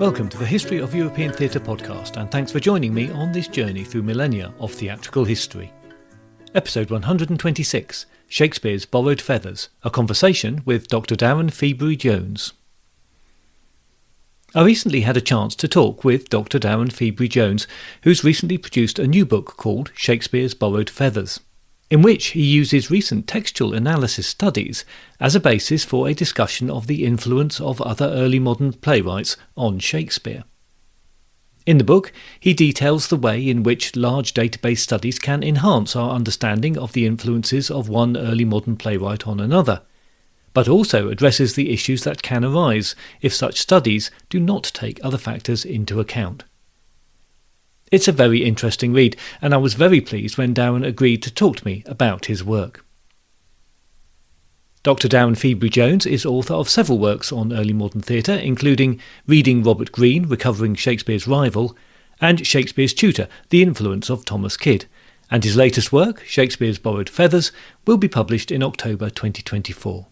Welcome to the History of European Theatre podcast, and thanks for joining me on this journey through millennia of theatrical history. Episode 126, Shakespeare's Borrowed Feathers, a conversation with Dr. Darren Freebury-Jones. I recently had a chance to talk with Dr. Darren Freebury-Jones, who's recently produced a new book called Shakespeare's Borrowed Feathers, in which he uses recent textual analysis studies as a basis for a discussion of the influence of other early modern playwrights on Shakespeare. In the book, he details the way in which large database studies can enhance our understanding of the influences of one early modern playwright on another, but also addresses the issues that can arise if such studies do not take other factors into account. It's a very interesting read, and I was very pleased when Darren agreed to talk to me about his work. Dr. Darren Freebury-Jones is author of several works on early modern theatre, including Reading Robert Greene, Recovering Shakespeare's Rival, and Shakespeare's Tutor, The Influence of Thomas Kyd, and his latest work, Shakespeare's Borrowed Feathers, will be published in October 2024.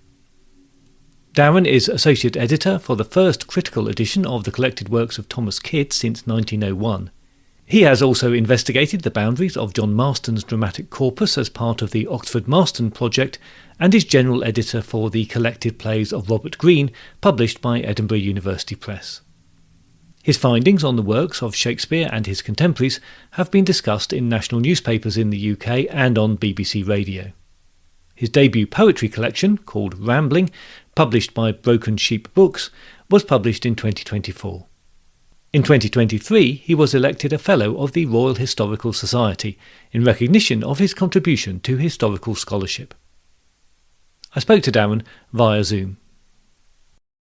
Darren is Associate Editor for the first critical edition of the collected works of Thomas Kyd since 1901. He has also investigated the boundaries of John Marston's dramatic corpus as part of the Oxford Marston project, and is general editor for the collected plays of Robert Greene, published by Edinburgh University Press. His findings on the works of Shakespeare and his contemporaries have been discussed in national newspapers in the UK and on BBC Radio. His debut poetry collection, called Rambling, published by Broken Sheep Books, was published in 2024. In 2023, he was elected a Fellow of the Royal Historical Society in recognition of his contribution to historical scholarship. I spoke to Darren via Zoom.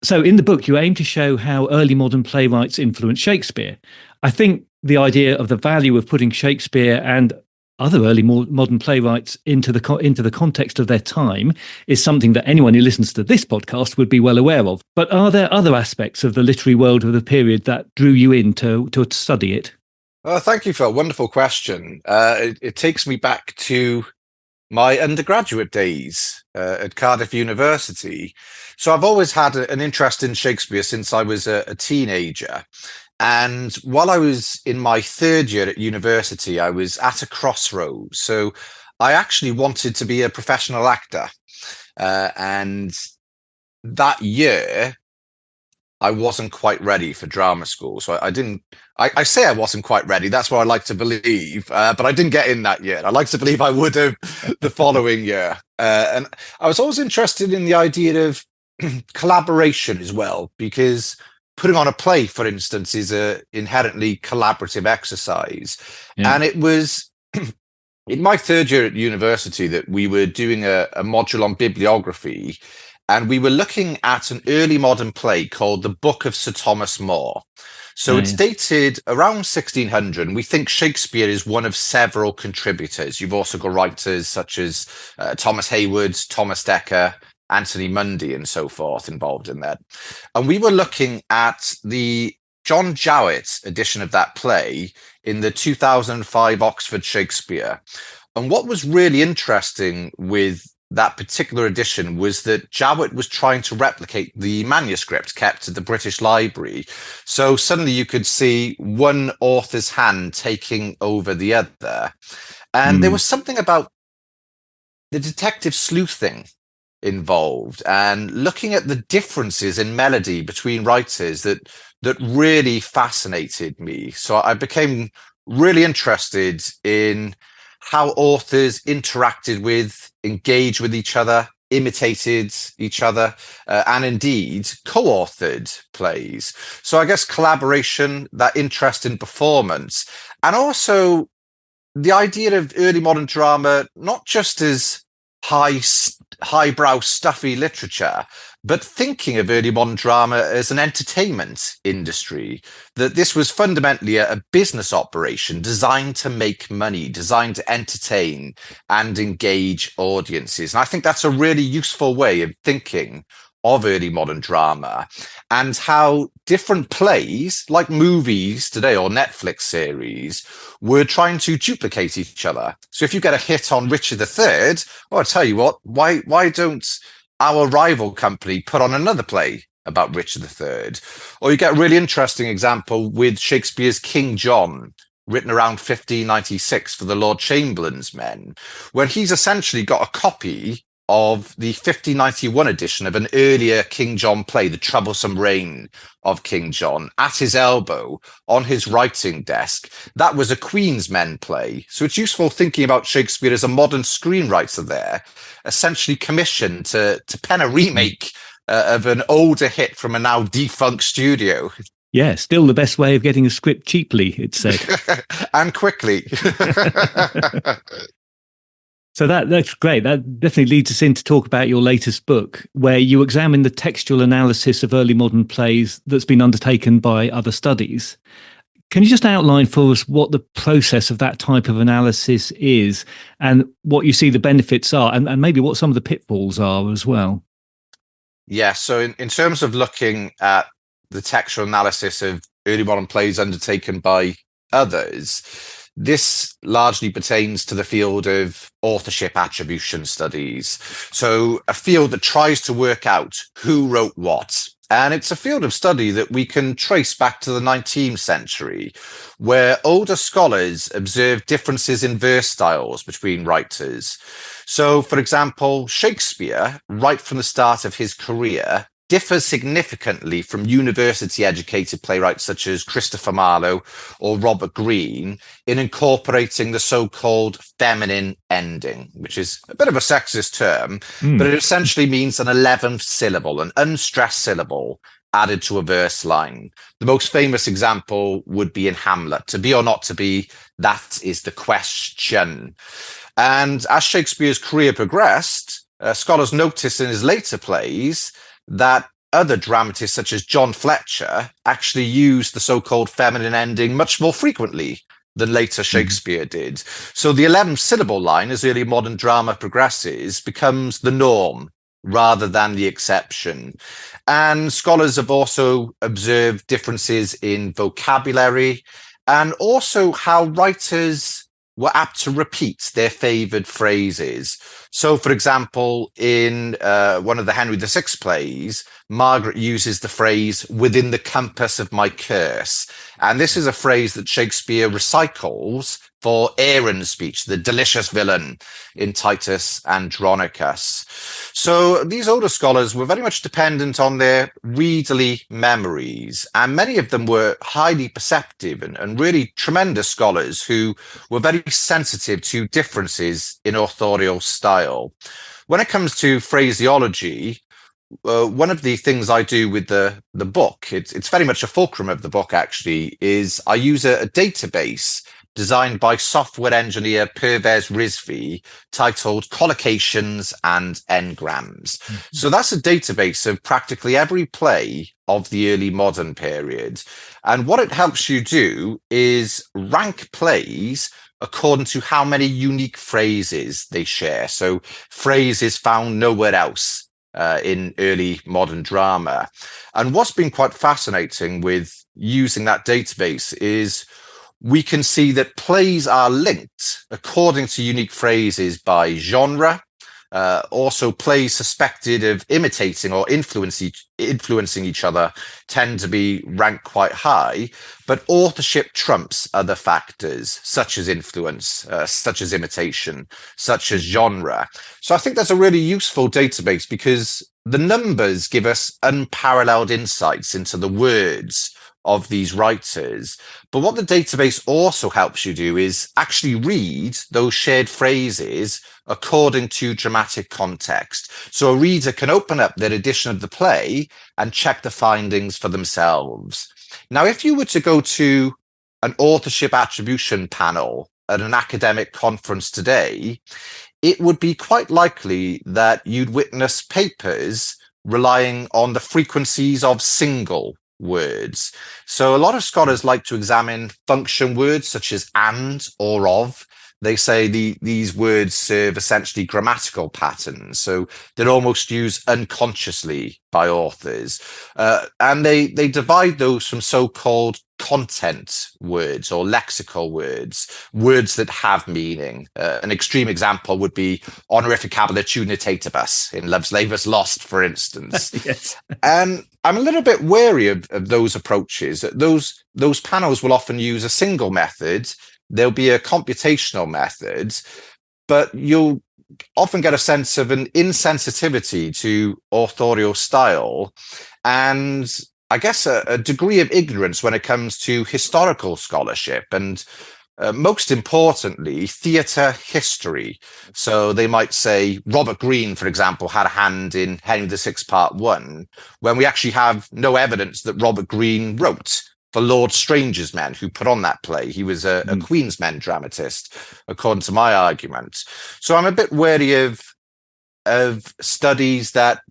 So in the book, you aim to show how early modern playwrights influenced Shakespeare. I think the idea of the value of putting Shakespeare and other early modern playwrights into the context of their time is something that anyone who listens to this podcast would be well aware of. But are there other aspects of the literary world of the period that drew you in to study it? Thank you, Phil. Wonderful question. It takes me back to my undergraduate days at Cardiff University. So I've always had an interest in Shakespeare since I was a teenager. And while I was in my third year at university, I was at a crossroads. So I actually wanted to be a professional actor. And that year, I wasn't quite ready for drama school. So I say I wasn't quite ready. That's what I like to believe. But I didn't get in that year. I like to believe I would have the following year. And I was always interested in the idea of collaboration as well, because putting on a play, for instance, is a inherently collaborative exercise. Yeah. And it was in my third year at university that we were doing a module on bibliography, and we were looking at an early modern play called The Book of Sir Thomas More. So it's dated around 1600, and we think Shakespeare is one of several contributors. You've also got writers such as Thomas Hayward, Thomas Dekker, Anthony Mundy and so forth involved in that. And we were looking at the John Jowett edition of that play in the 2005 Oxford Shakespeare. And what was really interesting with that particular edition was that Jowett was trying to replicate the manuscript kept at the British Library. So suddenly you could see one author's hand taking over the other. And there was something about the detective sleuthing involved and looking at the differences in melody between writers that really fascinated me. So I became really interested in how authors interacted with, engaged with each other, imitated each other, and indeed co-authored plays. So I guess collaboration, that interest in performance, and also the idea of early modern drama, not just as highbrow, stuffy literature, but thinking of early modern drama as an entertainment industry, that this was fundamentally a business operation designed to make money, designed to entertain and engage audiences. And I think that's a really useful way of thinking of early modern drama, and how different plays, like movies today or Netflix series, were trying to duplicate each other. So if you get a hit on Richard III, well, I'll tell you what, why don't our rival company put on another play about Richard III. Or you get a really interesting example with Shakespeare's King John, written around 1596 for the Lord Chamberlain's men, where he's essentially got a copy of the 1591 edition of an earlier King John play, The Troublesome Reign of King John, at his elbow on his writing desk. That was a Queen's Men play. So it's useful thinking about Shakespeare as a modern screenwriter there, essentially commissioned to pen a remake of an older hit from a now defunct studio. Yeah, still the best way of getting a script cheaply, it's said. And quickly. So that's great. That definitely leads us in to talk about your latest book, where you examine the textual analysis of early modern plays that's been undertaken by other studies. Can you just outline for us what the process of that type of analysis is and what you see the benefits are, and maybe what some of the pitfalls are as well? Yeah, so in terms of looking at the textual analysis of early modern plays undertaken by others, this largely pertains to the field of authorship attribution studies. So a field that tries to work out who wrote what. And it's a field of study that we can trace back to the 19th century, where older scholars observed differences in verse styles between writers. So, for example, Shakespeare, right from the start of his career, differs significantly from university-educated playwrights such as Christopher Marlowe or Robert Greene in incorporating the so-called feminine ending, which is a bit of a sexist term, but it essentially means an 11th syllable, an unstressed syllable added to a verse line. The most famous example would be in Hamlet. To be or not to be, that is the question. And as Shakespeare's career progressed, scholars noticed in his later plays that other dramatists such as John Fletcher actually used the so-called feminine ending much more frequently than later Shakespeare did. So the 11th syllable line, as early modern drama progresses, becomes the norm rather than the exception. And scholars have also observed differences in vocabulary and also how writers were apt to repeat their favoured phrases. So, for example, in one of the Henry VI plays, Margaret uses the phrase, "within the compass of my curse." And this is a phrase that Shakespeare recycles for Aaron's speech, the delicious villain, in Titus Andronicus. So these older scholars were very much dependent on their readerly memories, and many of them were highly perceptive and really tremendous scholars who were very sensitive to differences in authorial style. When it comes to phraseology, one of the things I do with the book, it's very much a fulcrum of the book actually, is I use a database designed by software engineer Pervez Rizvi titled Collocations and Engrams. So that's a database of practically every play of the early modern period. And what it helps you do is rank plays according to how many unique phrases they share. So phrases found nowhere else in early modern drama. And what's been quite fascinating with using that database is we can see that plays are linked according to unique phrases by genre. Also, plays suspected of imitating or influencing each other tend to be ranked quite high, but authorship trumps other factors, such as influence, such as imitation, such as genre. So I think that's a really useful database because the numbers give us unparalleled insights into the words of these writers. But what the database also helps you do is actually read those shared phrases according to dramatic context. So a reader can open up their edition of the play and check the findings for themselves. Now, if you were to go to an authorship attribution panel at an academic conference today, it would be quite likely that you'd witness papers relying on the frequencies of single words. So a lot of scholars like to examine function words such as and or of. they say these words serve essentially grammatical patterns, so they're almost used unconsciously by authors, and they divide those from so-called content words or lexical words, words that have meaning. An extreme example would be honorificabilitur unitatibus in Love's Labour's Lost, for instance. Yes. And I'm a little bit wary of those approaches. Those panels will often use a single method. There'll be a computational method, but you'll often get a sense of an insensitivity to authorial style and I guess a degree of ignorance when it comes to historical scholarship and most importantly, theatre history. So they might say Robert Greene, for example, had a hand in Henry VI Part 1, when we actually have no evidence that Robert Greene wrote for Lord Strange's Men, who put on that play. He was a Queen's Men dramatist, according to my argument. So I'm a bit wary of studies that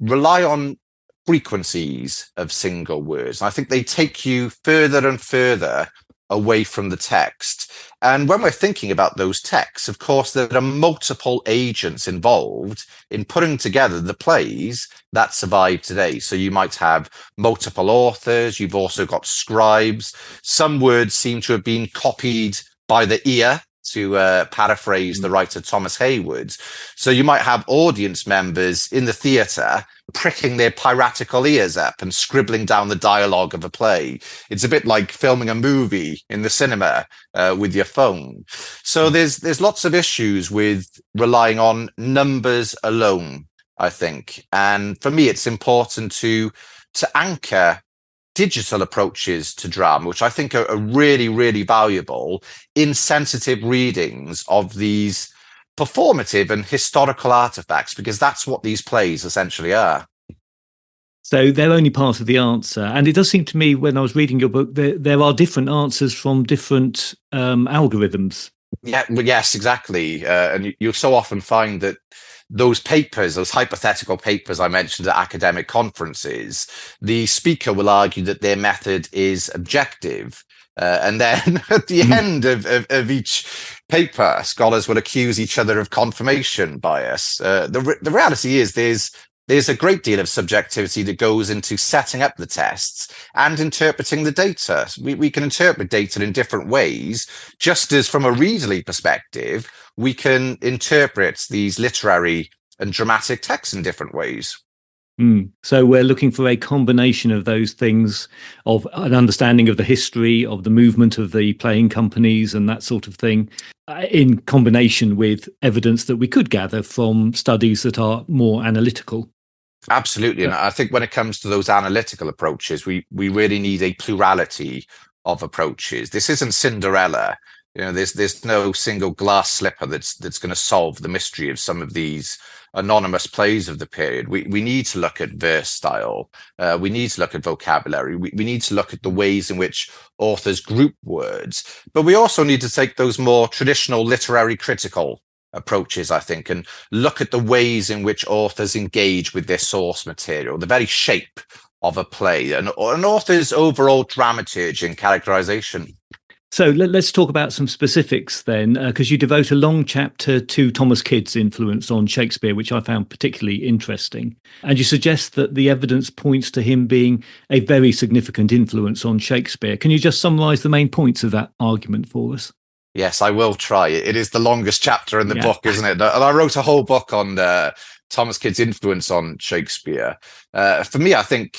rely on frequencies of single words. I think they take you further and further away from the text. And when we're thinking about those texts, of course, there are multiple agents involved in putting together the plays that survive today. So you might have multiple authors. You've also got scribes. Some words seem to have been copied by the ear, to paraphrase the writer Thomas Hayward. So you might have audience members in the theatre pricking their piratical ears up and scribbling down the dialogue of a play. It's a bit like filming a movie in the cinema with your phone. So there's lots of issues with relying on numbers alone, I think. And for me, it's important to anchor digital approaches to drama, which I think are really, really valuable in sensitive readings of these performative and historical artifacts, because that's what these plays essentially are. So they're only part of the answer. And it does seem to me, when I was reading your book, there are different answers from different algorithms. Yeah, well, yes, exactly. And you'll so often find that those papers, those hypothetical papers I mentioned at academic conferences, the speaker will argue that their method is objective. And then at the end of each paper, scholars will accuse each other of confirmation bias. The reality is there's a great deal of subjectivity that goes into setting up the tests and interpreting the data. We can interpret data in different ways, just as from a readerly perspective, we can interpret these literary and dramatic texts in different ways. So we're looking for a combination of those things, of an understanding of the history of the movement of the playing companies and that sort of thing, in combination with evidence that we could gather from studies that are more analytical. Absolutely. And I think when it comes to those analytical approaches, we really need a plurality of approaches. This isn't Cinderella. You know, there's no single glass slipper that's going to solve the mystery of some of these anonymous plays of the period. We need to look at verse style. We need to look at vocabulary. We need to look at the ways in which authors group words. But we also need to take those more traditional literary critical approaches, I think, and look at the ways in which authors engage with their source material, the very shape of a play, and an author's overall dramaturgy and characterization. So let's talk about some specifics then, because you devote a long chapter to Thomas Kyd's influence on Shakespeare, which I found particularly interesting. And you suggest that the evidence points to him being a very significant influence on Shakespeare. Can you just summarise the main points of that argument for us? Yes, I will try. It is the longest chapter in the book, isn't it? And I wrote a whole book on Thomas Kyd's influence on Shakespeare. For me, I think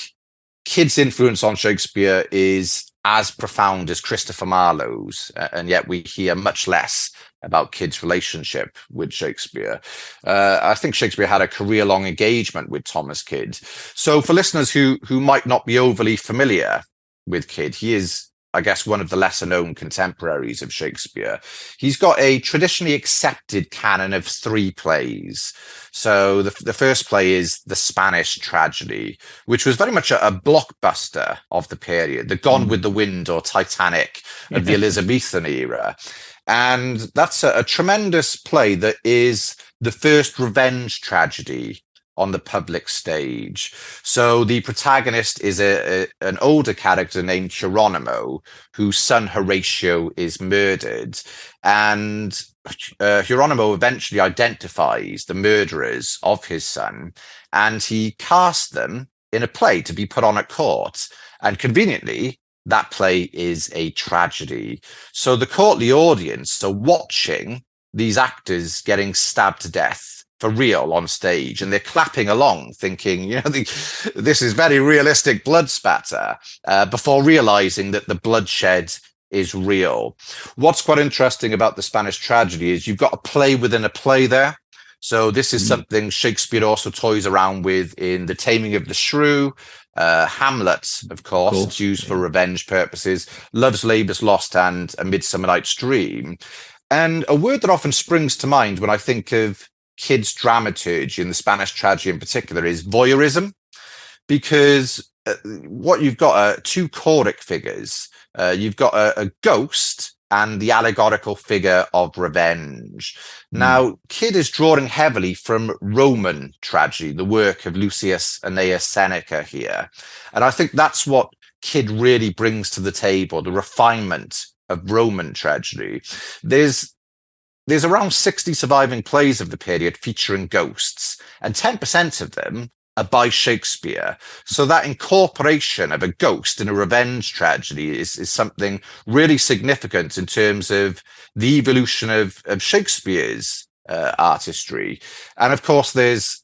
Kyd's influence on Shakespeare is as profound as Christopher Marlowe's, and yet we hear much less about Kyd's relationship with Shakespeare. I think Shakespeare had a career-long engagement with Thomas Kyd. So for listeners who might not be overly familiar with Kyd, he is, I guess, one of the lesser-known contemporaries of Shakespeare. He's got a traditionally accepted canon of 3 plays. So the first play is The Spanish Tragedy, which was very much a blockbuster of the period, the Gone with the Wind or Titanic of the Elizabethan era. And that's a tremendous play that is the first revenge tragedy on the public stage. So the protagonist is an older character named Geronimo, whose son Horatio is murdered. And Hieronymo eventually identifies the murderers of his son, and he casts them in a play to be put on at court. And conveniently, that play is a tragedy. So the courtly audience are watching these actors getting stabbed to death for real on stage, and they're clapping along thinking, this is very realistic blood spatter, before realizing that the bloodshed is real. What's quite interesting about the Spanish tragedy is you've got a play within a play there. So this is something Shakespeare also toys around with in The Taming of the Shrew, Hamlet, of course, it's used for revenge purposes, Love's Labour's Lost, and A Midsummer Night's Dream. And a word that often springs to mind when I think of kids' dramaturgy in the Spanish tragedy in particular is voyeurism, because what you've got are two choric figures. You've got a ghost and the allegorical figure of revenge. Now, Kyd is drawing heavily from Roman tragedy, the work of Lucius Annaeus Seneca here. And I think that's what Kyd really brings to the table, the refinement of Roman tragedy. There's around 60 surviving plays of the period featuring ghosts, and 10% of them are by Shakespeare. So that incorporation of a ghost in a revenge tragedy is something really significant in terms of the evolution of Shakespeare's artistry. And of course, there's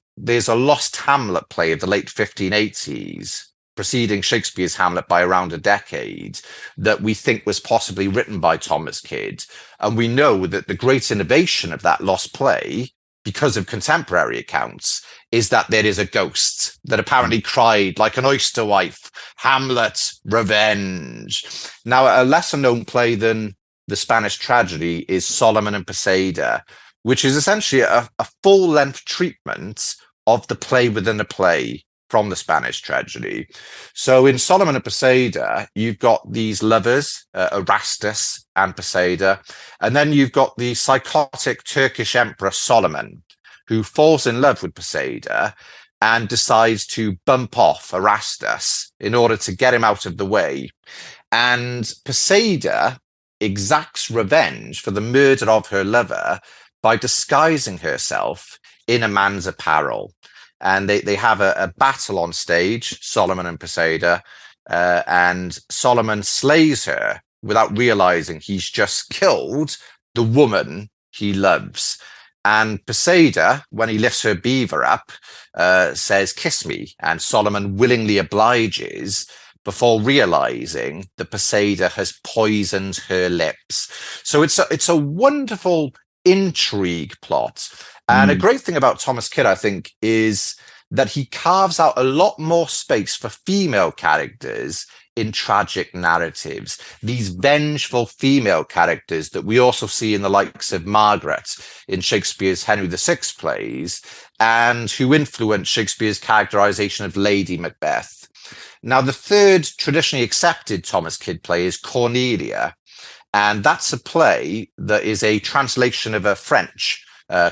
a lost Hamlet play of the late 1580s, preceding Shakespeare's Hamlet by around a decade, that we think was possibly written by Thomas Kyd. And we know that the great innovation of that lost play, because of contemporary accounts, is that there is a ghost that apparently cried like an oyster wife, Hamlet, revenge. Now, a lesser known play than the Spanish tragedy is Solomon and Poseida, which is essentially a full-length treatment of the play within a play from the Spanish tragedy. So in Solomon and Poseida, you've got these lovers, Erastus and Poseida, and then you've got the psychotic Turkish emperor Solomon, who falls in love with Poseida and decides to bump off Erastus in order to get him out of the way. And Poseida exacts revenge for the murder of her lover by disguising herself in a man's apparel. And they have a battle on stage, Solomon and Poseida, and Solomon slays her without realizing he's just killed the woman he loves. And Poseida, when he lifts her beaver up, says, "Kiss me." And Solomon willingly obliges before realizing that Poseida has poisoned her lips. So it's a wonderful intrigue plot. And a great thing about Thomas Kyd, I think, is that he carves out a lot more space for female characters in tragic narratives, these vengeful female characters that we also see in the likes of Margaret in Shakespeare's Henry VI plays, and who influenced Shakespeare's characterization of Lady Macbeth. Now, the third traditionally accepted Thomas Kyd play is Cornelia, and that's a play that is a translation of a French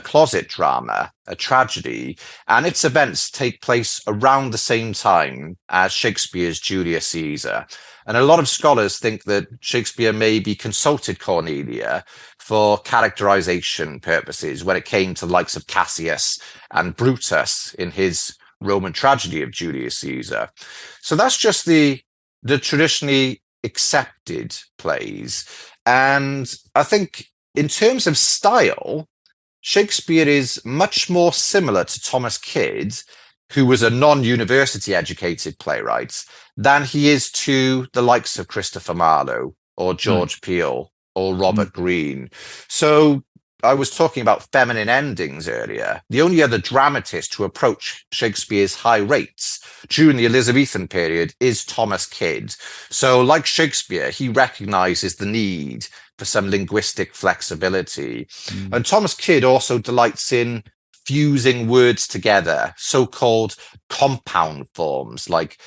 closet drama, a tragedy, and its events take place around the same time as Shakespeare's Julius Caesar. And a lot of scholars think that Shakespeare maybe consulted Cornelia for characterization purposes when it came to the likes of Cassius and Brutus in his Roman tragedy of Julius Caesar. So that's just the traditionally accepted plays. And I think in terms of style, Shakespeare is much more similar to Thomas Kyd, who was a non-university educated playwright, than he is to the likes of Christopher Marlowe or George Peele or Robert Greene. So I was talking about feminine endings earlier. The only other dramatist to approach Shakespeare's high rates during the Elizabethan period is Thomas Kyd. So like Shakespeare, he recognizes the need for some linguistic flexibility. And Thomas Kyd also delights in fusing words together, so-called compound forms like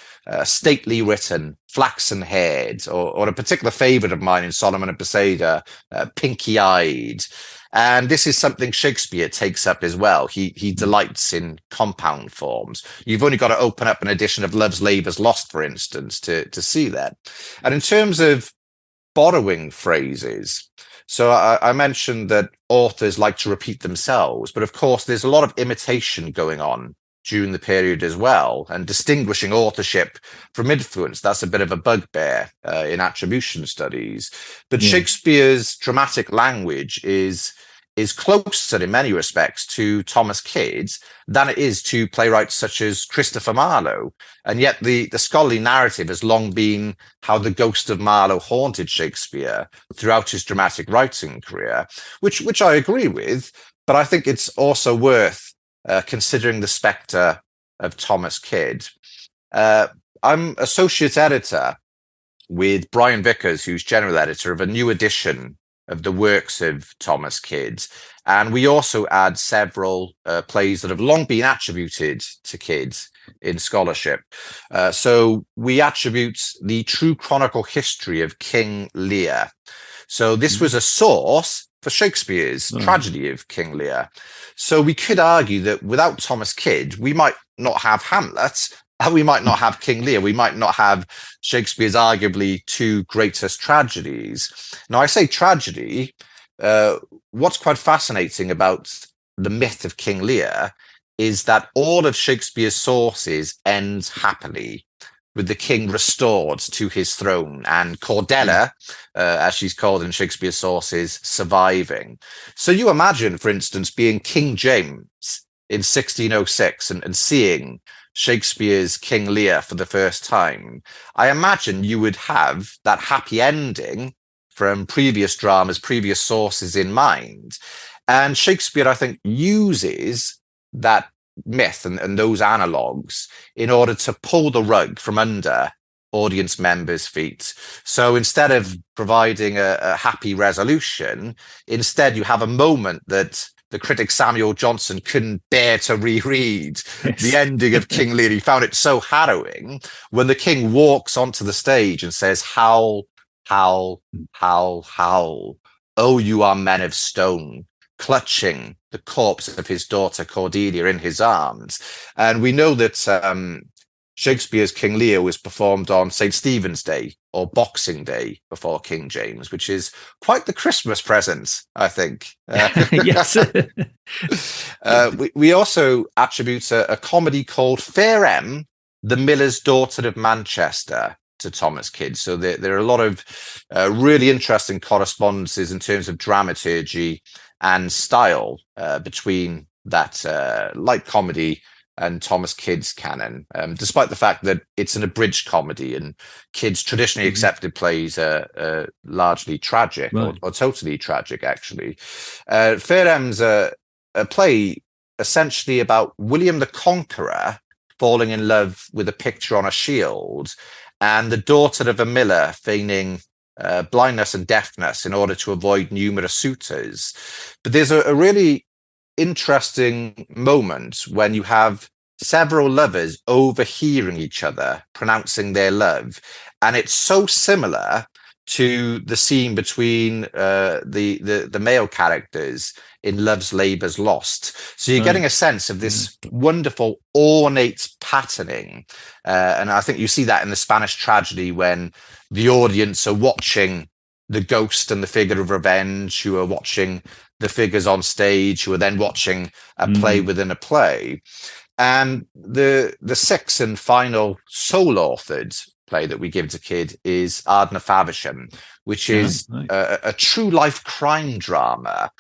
stately written, flaxen haired, or a particular favorite of mine in Solomon and Poseida, pinky-eyed. And this is something Shakespeare takes up as well. He delights in compound forms. You've only got to open up an edition of Love's Labour's Lost, for instance, to see that. And in terms of borrowing phrases, So I mentioned that authors like to repeat themselves, but of course there's a lot of imitation going on during the period as well, and distinguishing authorship from influence, that's a bit of a bugbear in attribution studies. But Shakespeare's dramatic language is closer in many respects to Thomas Kyd's than it is to playwrights such as Christopher Marlowe. And yet the scholarly narrative has long been how the ghost of Marlowe haunted Shakespeare throughout his dramatic writing career, which I agree with, but I think it's also worth considering the spectre of Thomas Kyd. I'm associate editor with Brian Vickers, who's general editor of a new edition of the works of Thomas Kyd. And we also add several plays that have long been attributed to Kyd in scholarship. So we attribute the true chronicle history of King Lear. So this was a source for Shakespeare's tragedy of King Lear. So we could argue that without Thomas Kyd, we might not have Hamlet, and we might not have King Lear, we might not have Shakespeare's arguably two greatest tragedies. Now, I say tragedy. What's quite fascinating about the myth of King Lear is that all of Shakespeare's sources end happily, with the king restored to his throne and Cordelia, as she's called in Shakespeare's sources, surviving. So you imagine, for instance, being King James in 1606 and seeing Shakespeare's King Lear for the first time. I imagine you would have that happy ending from previous dramas, previous sources in mind. And Shakespeare, I think, uses that myth and those analogues in order to pull the rug from under audience members' feet. So instead of providing a happy resolution, instead you have a moment that the critic Samuel Johnson couldn't bear to reread. The ending of King Lear. He found it so harrowing when the king walks onto the stage and says, "Howl, howl, howl, howl. Oh, you are men of stone," clutching the corpse of his daughter Cordelia in his arms. And we know that Shakespeare's King Lear was performed on St. Stephen's Day or Boxing Day before King James, which is quite the Christmas present, I think. Yes. We also attribute a comedy called Fair Em, the Miller's Daughter of Manchester, to Thomas Kyd. So there are a lot of really interesting correspondences in terms of dramaturgy and style between that light comedy and Thomas Kyd's canon, despite the fact that it's an abridged comedy and Kyd's traditionally accepted plays are largely tragic, or totally tragic, actually. Fair Em's a play essentially about William the Conqueror falling in love with a picture on a shield and the daughter of a miller feigning blindness and deafness in order to avoid numerous suitors. But there's a really interesting moment when you have several lovers overhearing each other pronouncing their love, and it's so similar to the scene between the male characters in Love's Labour's Lost. So you're getting a sense of this wonderful ornate patterning, and I think you see that in the Spanish tragedy when the audience are watching the ghost and the figure of revenge, who are watching the figures on stage, who are then watching a play within a play. And the sixth and final sole-authored play that we give to Kyd is Ardna Faversham, which is a true life crime drama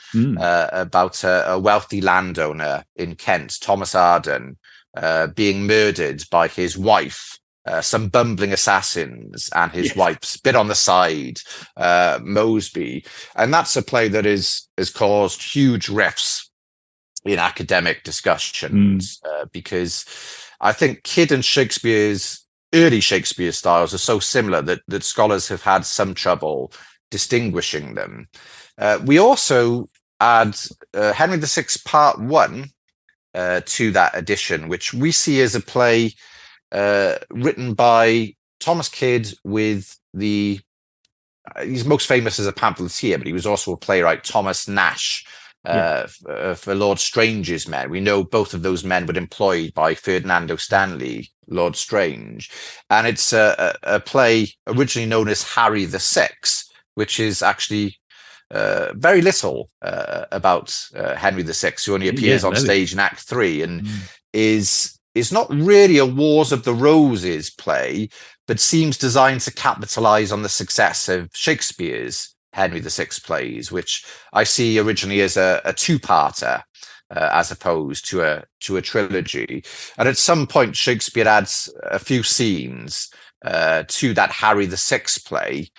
about a wealthy landowner in Kent, Thomas Arden, being murdered by his wife, some bumbling assassins, and his wife's bit on the side, Mosby. And that's a play that has caused huge rifts in academic discussions, because I think Kyd and early Shakespeare styles are so similar that scholars have had some trouble distinguishing them. We also add Henry VI Part 1 to that edition, which we see as a play written by Thomas Kyd with he's most famous as a pamphleteer, but he was also a playwright, Thomas Nash, for Lord Strange's men. We know both of those men were employed by Ferdinando Stanley, Lord Strange. And it's a play originally known as Harry the Sixth, which is actually very little about Henry VI, who only appears on stage in Act 3 and is not really a Wars of the Roses play, but seems designed to capitalize on the success of Shakespeare's Henry VI plays, which I see originally as a two-parter, as opposed to a trilogy. And at some point, Shakespeare adds a few scenes to that Harry VI play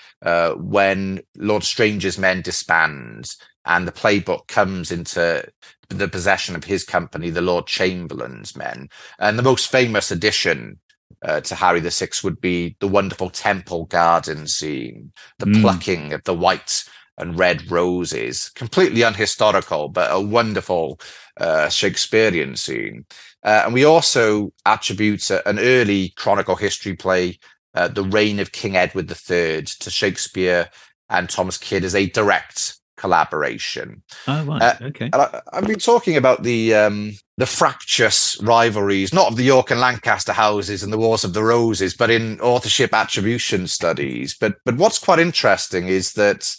when Lord Strange's men disband and the playbook comes into the possession of his company, the Lord Chamberlain's men. And the most famous addition to Harry VI would be the wonderful Temple Garden scene, the plucking of the white and red roses, completely unhistorical, but a wonderful Shakespearean scene. And we also attribute an early chronicle history play, The Reign of King Edward III, to Shakespeare and Thomas Kyd as a direct collaboration. Oh, right. Okay. I've been talking about the fractious rivalries, not of the York and Lancaster houses and the Wars of the Roses, but in authorship attribution studies. But what's quite interesting is that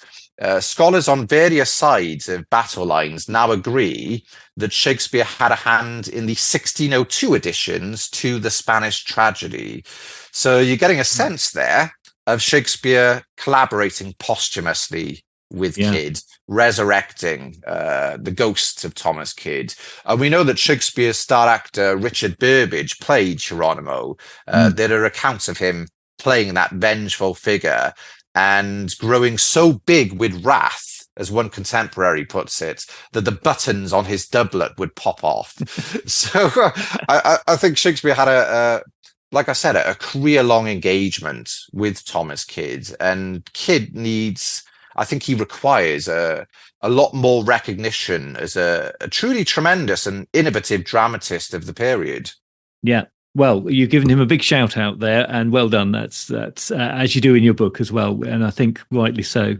scholars on various sides of battle lines now agree that Shakespeare had a hand in the 1602 additions to the Spanish tragedy. So you're getting a sense there of Shakespeare collaborating posthumously with Kyd, resurrecting the ghosts of Thomas Kyd. And we know that Shakespeare's star actor Richard Burbage played Geronimo. There are accounts of him playing that vengeful figure and growing so big with wrath, as one contemporary puts it, that the buttons on his doublet would pop off. So I think Shakespeare had like I said, a career-long engagement with Thomas Kyd, and Kyd needs, I think he requires a lot more recognition as a truly tremendous and innovative dramatist of the period. Yeah. Well, you've given him a big shout out there, and well done. That's as you do in your book as well, and I think rightly so.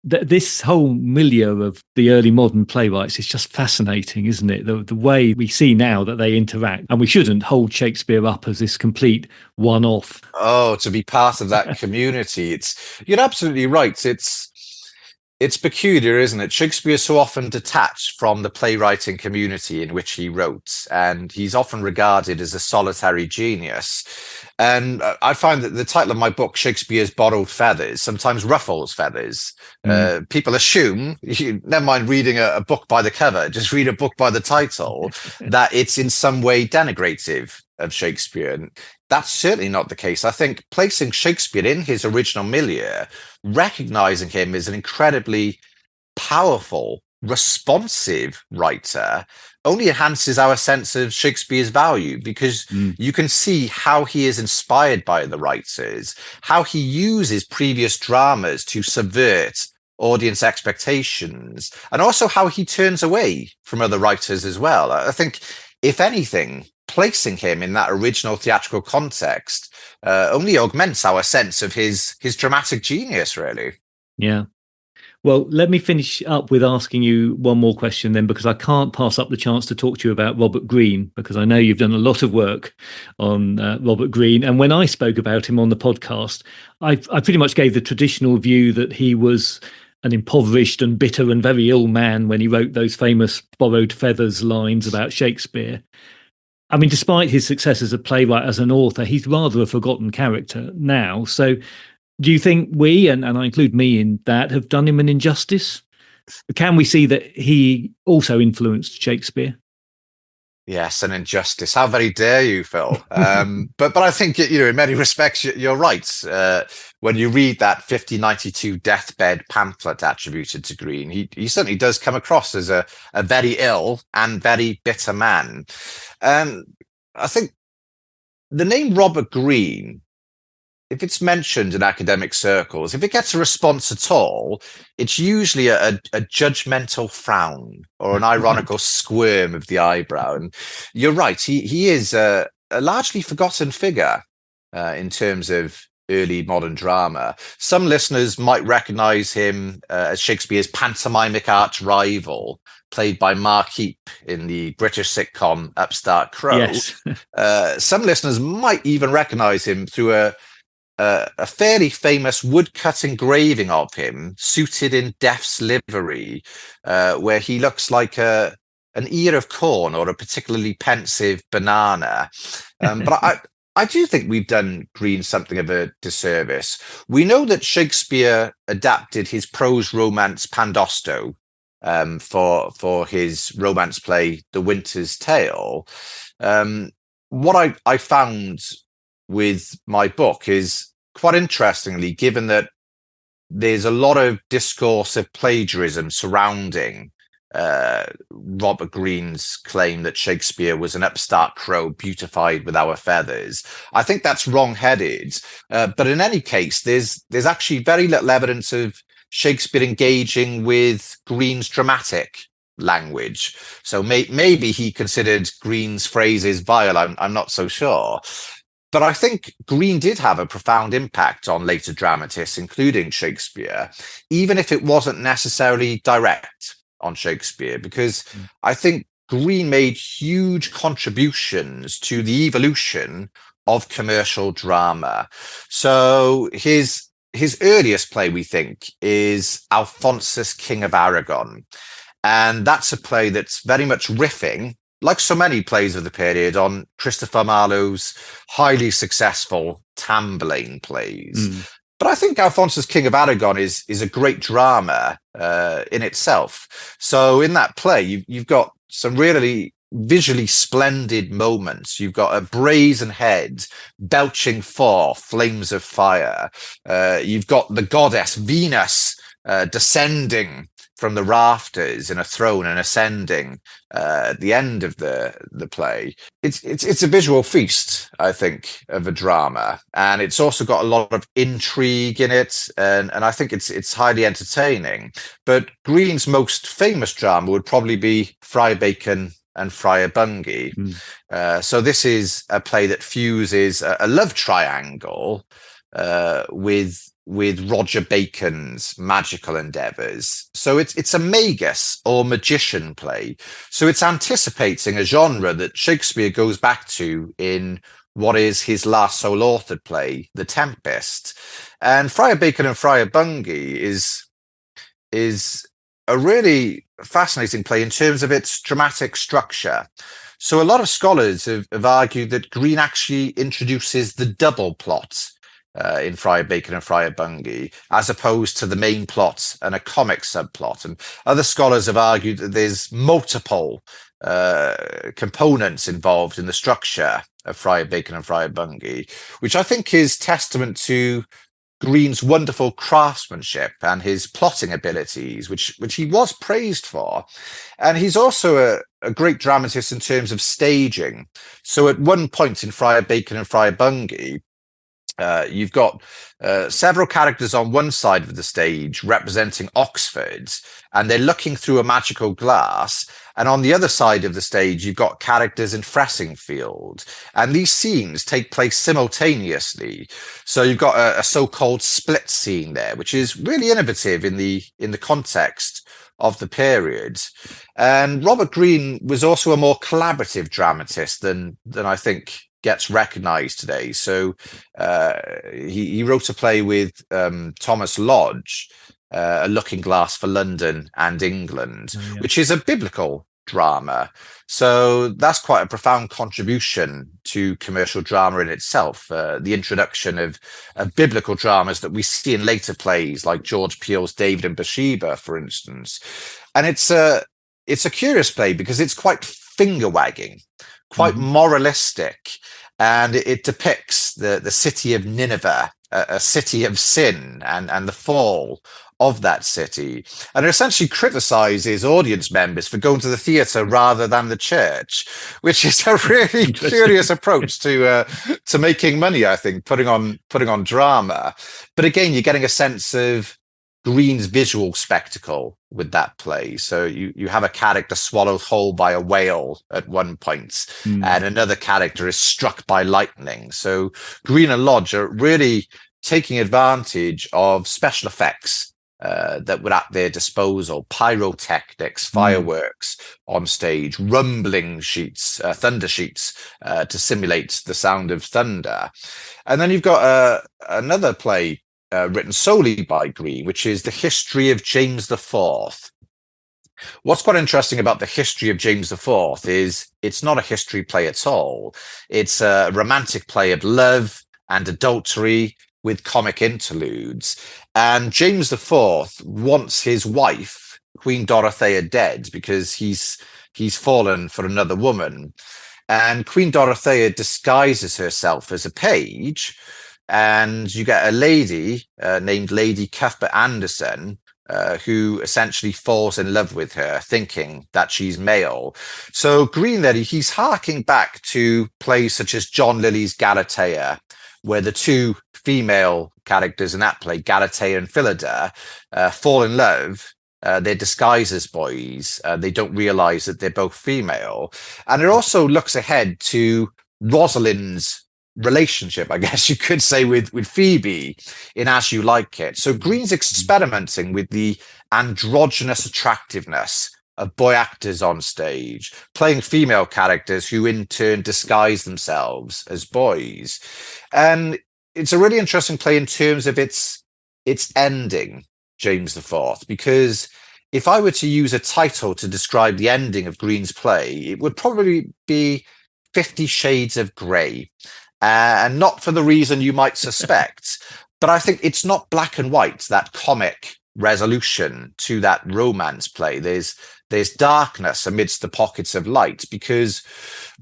This whole milieu of the early modern playwrights is just fascinating, isn't it? The way we see now that they interact, and we shouldn't hold Shakespeare up as this complete one-off. Oh, to be part of that community, you're absolutely right. It's peculiar, isn't it? Shakespeare is so often detached from the playwriting community in which he wrote, and he's often regarded as a solitary genius. And I find that the title of my book, Shakespeare's Borrowed Feathers, sometimes ruffles feathers. People assume, never mind reading a book by the cover, just read a book by the title, that it's in some way denigrative of Shakespeare. And that's certainly not the case. I think placing Shakespeare in his original milieu, recognizing him as an incredibly powerful, responsive writer, only enhances our sense of Shakespeare's value, because you can see how he is inspired by the writers, how he uses previous dramas to subvert audience expectations, and also how he turns away from other writers as well. I think, if anything, placing him in that original theatrical context only augments our sense of his dramatic genius, really. Yeah. Well, let me finish up with asking you one more question then, because I can't pass up the chance to talk to you about Robert Greene, because I know you've done a lot of work on Robert Greene. And when I spoke about him on the podcast, I pretty much gave the traditional view that he was an impoverished and bitter and very ill man when he wrote those famous borrowed feathers lines about Shakespeare. I mean, despite his success as a playwright, as an author, he's rather a forgotten character now. So do you think we, and I include me in that, have done him an injustice? Can we see that he also influenced Shakespeare? Yes, an injustice. How very dare you, Phil? But I think, in many respects, you're right. When you read that 1592 deathbed pamphlet attributed to Greene, he certainly does come across as a very ill and very bitter man. And I think the name Robert Greene, if it's mentioned in academic circles, if it gets a response at all, it's usually a judgmental frown or an ironical squirm of the eyebrow. And you're right, he is a largely forgotten figure in terms of early modern drama. Some listeners might recognize him as Shakespeare's pantomimic arch rival, played by Mark Heap in the British sitcom Upstart Crow. Yes. Some listeners might even recognize him through a a fairly famous woodcut engraving of him suited in death's livery, where he looks like an ear of corn or a particularly pensive banana. But I do think we've done Greene something of a disservice. We know that Shakespeare adapted his prose romance Pandosto for his romance play The Winter's Tale. What I found with my book is, quite interestingly, given that there's a lot of discourse of plagiarism surrounding Robert Greene's claim that Shakespeare was an upstart crow beautified with our feathers. I think that's wrong-headed. But in any case, there's actually very little evidence of Shakespeare engaging with Greene's dramatic language. So maybe he considered Greene's phrases vile. I'm not so sure. But I think Greene did have a profound impact on later dramatists, including Shakespeare, even if it wasn't necessarily direct on Shakespeare, because I think Greene made huge contributions to the evolution of commercial drama. So his earliest play, we think, is Alphonsus, King of Aragon. And that's a play that's very much riffing, like so many plays of the period, on Christopher Marlowe's highly successful Tamburlaine plays. But I think Alphonsus, King of Aragon is a great drama in itself. So in that play, you've got some really visually splendid moments. You've got a brazen head belching forth flames of fire. You've got the goddess Venus descending from the rafters in a throne and ascending at the end of the play. It's a visual feast, I think, of a drama, and it's also got a lot of intrigue in it, and I think it's highly entertaining. But Greene's most famous drama would probably be Friar Bacon and Friar Bungay. So this is a play that fuses a love triangle with Roger Bacon's magical endeavours. So it's a magus or magician play. So it's anticipating a genre that Shakespeare goes back to in what is his last sole-authored play, The Tempest. And Friar Bacon and Friar Bungay is a really fascinating play in terms of its dramatic structure. So a lot of scholars have argued that Greene actually introduces the double plot in Friar Bacon and Friar Bungay, as opposed to the main plot and a comic subplot. And other scholars have argued that there's multiple components involved in the structure of Friar Bacon and Friar Bungay, which I think is testament to Greene's wonderful craftsmanship and his plotting abilities, which he was praised for. And he's also a great dramatist in terms of staging. So at one point in Friar Bacon and Friar Bungay, you've got several characters on one side of the stage representing Oxford, and they're looking through a magical glass. And on the other side of the stage, you've got characters in Fressingfield. And these scenes take place simultaneously. So you've got a so-called split scene there, which is really innovative in the context of the period. And Robert Greene was also a more collaborative dramatist than I think gets recognized today. So he wrote a play with Thomas Lodge, A Looking Glass for London and England, which is a biblical drama. So that's quite a profound contribution to commercial drama in itself, the introduction of biblical dramas that we see in later plays like George Peele's David and Bathsheba, for instance. And it's a curious play because it's quite finger-wagging, quite moralistic, and it depicts the city of Nineveh, a city of sin and the fall of that city, and it essentially criticizes audience members for going to the theatre rather than the church, which is a really curious approach to making money, I think, putting on drama. But again, you're getting a sense of Greene's visual spectacle with that play. So you have a character swallowed whole by a whale at one point, and another character is struck by lightning. So Greene and Lodge are really taking advantage of special effects that were at their disposal: pyrotechnics, fireworks on stage, rumbling sheets, thunder sheets, to simulate the sound of thunder. And then you've got another play written solely by Greene, which is The History of James IV. What's quite interesting about The History of James IV is it's not a history play at all. It's a romantic play of love and adultery with comic interludes. And James IV wants his wife, Queen Dorothea, dead because he's fallen for another woman. And Queen Dorothea disguises herself as a page, and you get a lady named Lady Cuthbert Anderson, who essentially falls in love with her, thinking that she's male. So Greene there, he's harking back to plays such as John Lilly's Galatea, where the two female characters in that play, Galatea and Phillida, fall in love. They're disguised as boys. They don't realize that they're both female. And it also looks ahead to Rosalind's relationship, I guess you could say, with Phoebe in As You Like It. So Greene's experimenting with the androgynous attractiveness of boy actors on stage, playing female characters who in turn disguise themselves as boys. And it's a really interesting play in terms of its ending, James IV, because if I were to use a title to describe the ending of Greene's play, it would probably be 50 Shades of Grey. And not for the reason you might suspect, but I think it's not black and white, that comic resolution to that romance play. There's darkness amidst the pockets of light, because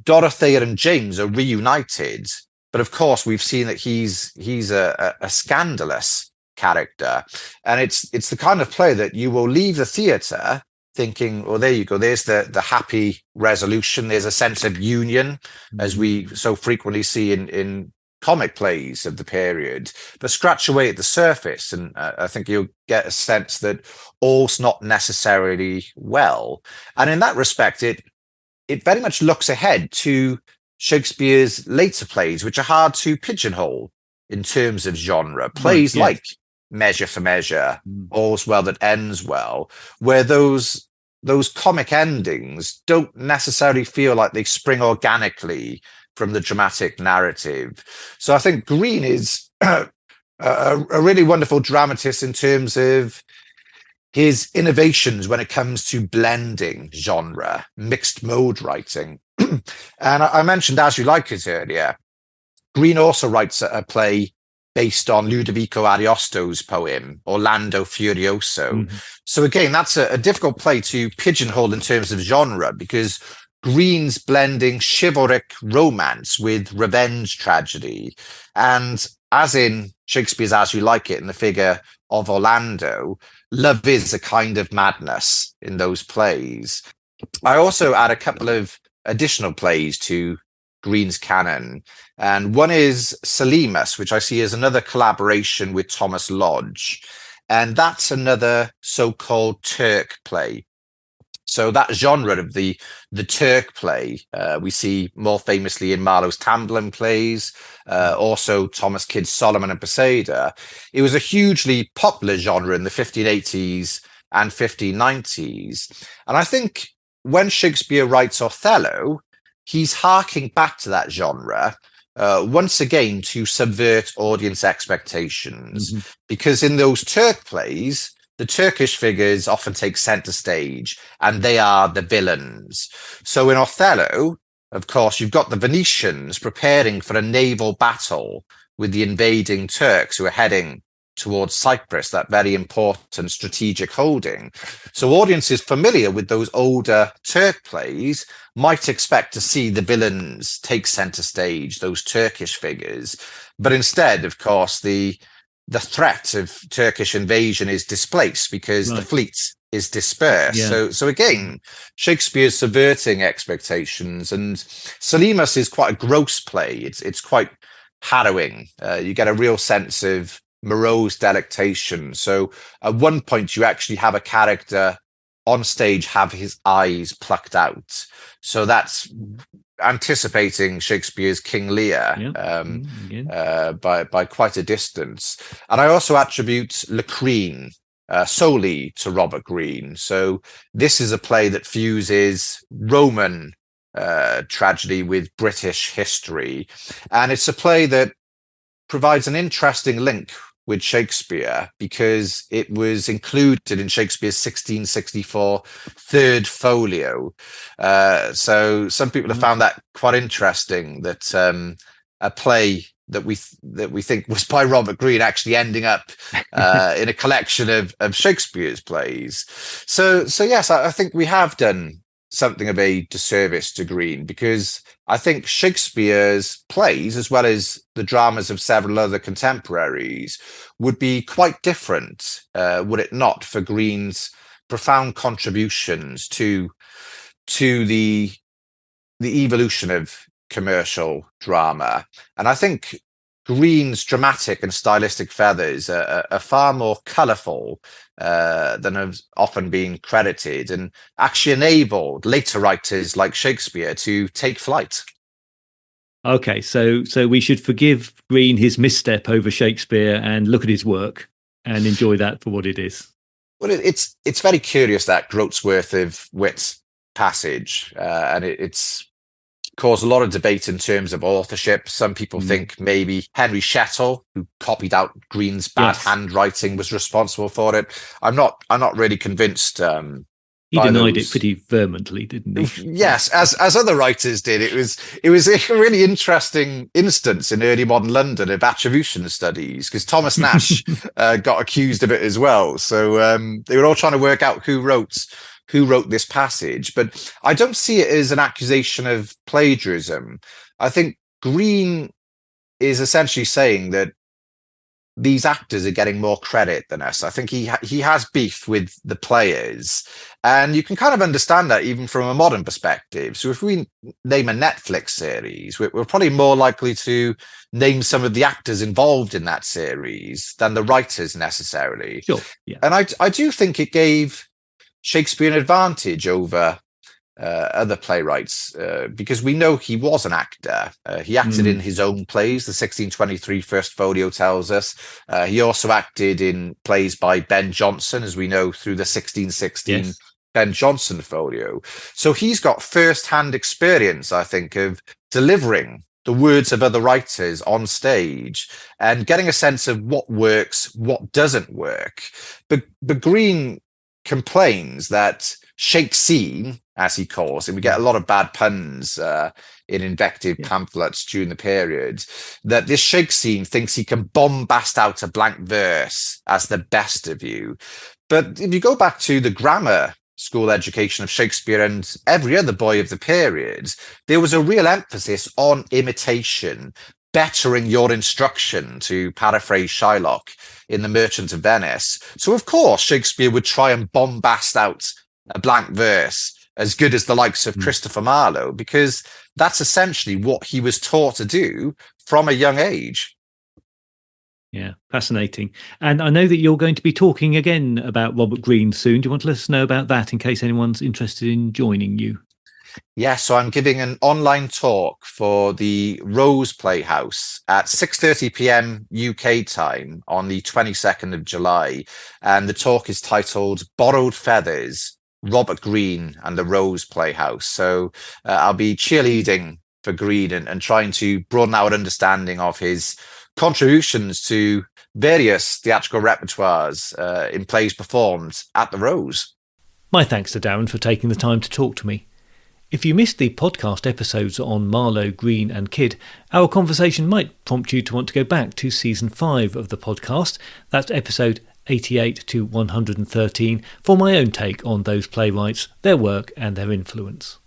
Dorothea and James are reunited, but of course we've seen that he's a scandalous character, and it's the kind of play that you will leave the theatre thinking, well, there you go, there's the happy resolution, there's a sense of union, as we so frequently see in comic plays of the period, but scratch away at the surface and I think you'll get a sense that all's not necessarily well. And in that respect, it very much looks ahead to Shakespeare's later plays, which are hard to pigeonhole in terms of genre. Plays like Measure for Measure, All's Well That Ends Well, where those comic endings don't necessarily feel like they spring organically from the dramatic narrative. So I think Greene is a really wonderful dramatist in terms of his innovations when it comes to blending genre, mixed mode writing. And I mentioned As You Like It earlier. Greene also writes a play based on Ludovico Ariosto's poem, Orlando Furioso. So again, that's a difficult play to pigeonhole in terms of genre, because Greene's blending chivalric romance with revenge tragedy. And as in Shakespeare's As You Like It, in the figure of Orlando, love is a kind of madness in those plays. I also add a couple of additional plays to Greene's canon, and one is Selimus, which I see as another collaboration with Thomas Lodge, and that's another so-called Turk play. So that genre of the Turk play we see more famously in Marlowe's Tamburlaine plays, also Thomas Kyd's Solomon and Poseida. It was a hugely popular genre in the 1580s and 1590s, and I think when Shakespeare writes Othello, he's harking back to that genre once again to subvert audience expectations, because in those Turk plays, the Turkish figures often take center stage and they are the villains. So in Othello, of course, you've got the Venetians preparing for a naval battle with the invading Turks who are heading towards Cyprus, that very important strategic holding. So audiences familiar with those older Turk plays might expect to see the villains take center stage, those Turkish figures. But instead, of course, the threat of Turkish invasion is displaced because the fleet is dispersed. So again, Shakespeare's subverting expectations, and Selimus is quite a gross play. It's quite harrowing. You get a real sense of morose delectation. So at one point, you actually have a character on stage have his eyes plucked out. So that's anticipating Shakespeare's King Lear by quite a distance. And I also attribute Greene solely to Robert Greene. So this is a play that fuses Roman tragedy with British history. And it's a play that provides an interesting link with Shakespeare because it was included in Shakespeare's 1664 third folio. So some people have found that quite interesting, that a play that we think was by Robert Greene actually ending up in a collection of Shakespeare's plays. So yes, I think we have done something of a disservice to Greene, because I think Shakespeare's plays, as well as the dramas of several other contemporaries, would be quite different, would it not, for Greene's profound contributions to the evolution of commercial drama. And I think Greene's dramatic and stylistic feathers are far more colourful than have often been credited, and actually enabled later writers like Shakespeare to take flight. Okay, so we should forgive Greene his misstep over Shakespeare and look at his work and enjoy that for what it is. Well, it's very curious, that Groat's worth of wit passage, and it's caused a lot of debate in terms of authorship. Some people think maybe Henry Shettle, who copied out Greene's bad handwriting, was responsible for it. I'm not really convinced. He denied it pretty vehemently, didn't he? Yes, as other writers did. It was a really interesting instance in early modern London of attribution studies, because Thomas Nash got accused of it as well. So they were all trying to work out who wrote this passage. But I don't see it as an accusation of plagiarism. I think Greene is essentially saying that these actors are getting more credit than us. I think he has beef with the players, and you can kind of understand that even from a modern perspective. So if we name a Netflix series, we're probably more likely to name some of the actors involved in that series than the writers necessarily. Sure. Yeah. And I do think it gave Shakespeare an advantage over other playwrights, because we know he was an actor. He acted in his own plays. The 1623 First Folio tells us. He also acted in plays by Ben Jonson, as we know through the 1616 Ben Jonson Folio. So he's got first-hand experience, I think, of delivering the words of other writers on stage and getting a sense of what works, what doesn't work. But Greene complains that Shakespeare, as he calls it, we get a lot of bad puns in invective pamphlets during the period, that this Shakespeare thinks he can bombast out a blank verse as the best of you. But if you go back to the grammar school education of Shakespeare and every other boy of the period, there was a real emphasis on imitation, bettering your instruction, to paraphrase Shylock in The Merchant of Venice. So of course Shakespeare would try and bombast out a blank verse as good as the likes of Christopher Marlowe, because that's essentially what he was taught to do from a young age. Yeah, fascinating. And I know that you're going to be talking again about Robert Greene soon. Do you want to let us know about that in case anyone's interested in joining you? Yeah, so I'm giving an online talk for the Rose Playhouse at 6:30 p.m. UK time on the 22nd of July. And the talk is titled Borrowed Feathers, Robert Greene and the Rose Playhouse. So I'll be cheerleading for Greene and trying to broaden our understanding of his contributions to various theatrical repertoires in plays performed at the Rose. My thanks to Darren for taking the time to talk to me. If you missed the podcast episodes on Marlowe, Greene and Kidd, our conversation might prompt you to want to go back to season 5 of the podcast. That's episode 88 to 113 for my own take on those playwrights, their work and their influence.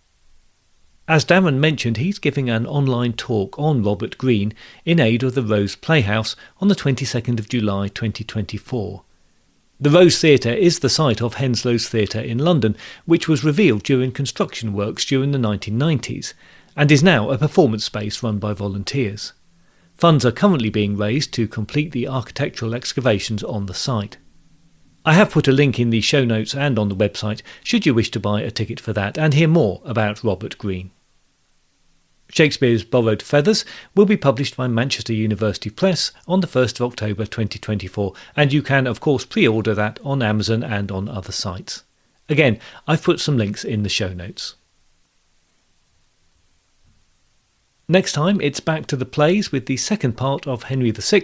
As Darren mentioned, he's giving an online talk on Robert Greene in aid of the Rose Playhouse on the 22nd of July 2024. The Rose Theatre is the site of Henslow's Theatre in London, which was revealed during construction works during the 1990s, and is now a performance space run by volunteers. Funds are currently being raised to complete the architectural excavations on the site. I have put a link in the show notes and on the website should you wish to buy a ticket for that and hear more about Robert Greene. Shakespeare's Borrowed Feathers will be published by Manchester University Press on the 1st of October 2024, and you can of course pre-order that on Amazon and on other sites. Again, I've put some links in the show notes. Next time, it's back to the plays with the second part of Henry VI,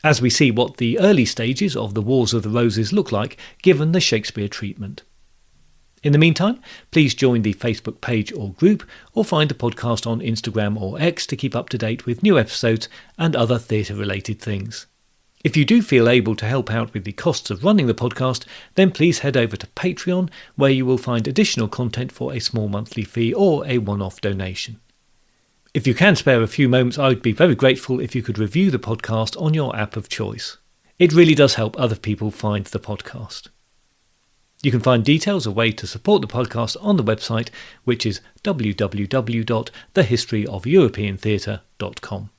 as we see what the early stages of the Wars of the Roses look like given the Shakespeare treatment. In the meantime, please join the Facebook page or group, or find the podcast on Instagram or X to keep up to date with new episodes and other theatre-related things. If you do feel able to help out with the costs of running the podcast, then please head over to Patreon, where you will find additional content for a small monthly fee or a one-off donation. If you can spare a few moments, I would be very grateful if you could review the podcast on your app of choice. It really does help other people find the podcast. You can find details of ways to support the podcast on the website, which is www.thehistoryofeuropeantheatre.com.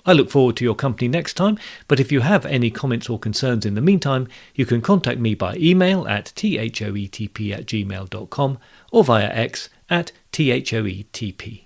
I look forward to your company next time, but if you have any comments or concerns in the meantime, you can contact me by email at thoetp@gmail.com or via X at thoetp.